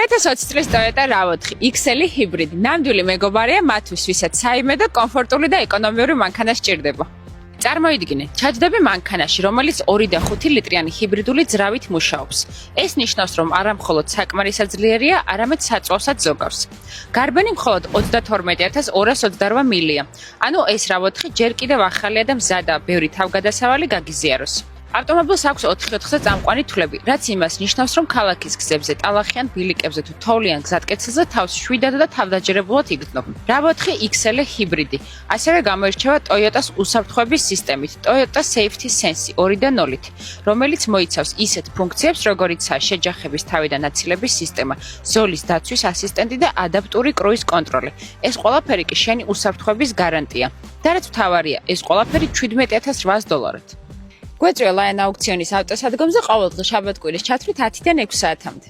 2020 წლის Toyota RAV4 XL ჰიბრიდი ნამდვილი მეგობარია მათთვის, ვისაც საიმე და კომფორტული და ეკონომიური მანქანა სჭირდება. წარმოიდგინეთ, ჩაჯდები მანქანაში, რომელიც 2 და 5 ლიტრიანი ჰიბრიდული ძრავით მუშაობს. ეს ნიშნავს, რომ არა მხოლოდ საკმარისად ძლიერია, არამედ საწვავსაც ზოგავს. გარბენი მხოლოდ 32228 მილია. ანუ ეს RAV4 ჯერ კიდევ ახალია და მზადაა ბევრი თავგადასავალი გაგიზიაროს. ავტომობილს აქვს 4/4-ზე წამყვანი თვლები, რაც იმას ნიშნავს, რომ ქალაქის გზებზე, ტალახიან ბილიკებზე თუ თოვლიან გზატკეცილზე თავს შვიდად და თავდაჯერებულად იგრძნობ. RAV4 XL ჰიბრიდი. ასევე გამოირჩევა Toyota-s უსაფრთხოების სისტემით, Toyota Safety Sense 2.0-ით, რომელიც მოიცავს ისეთ ფუნქციებს, როგორიცაა შეჯახების თავიდან აცილების სისტემა, ზოლის დაცვის ასისტენტი და ადაპტური კრუიზ კონტროლი. ეს ყველაფერი კი შენი უსაფრთხოების გარანტია. და რაც მთავარია, ეს ყველაფერი $17,800. გვეწვია Lion აუქციონის ავტოსადგომზე ყოველდღე შაბათ-კვირის ჩათვლით 10-დან 6 საათამდე.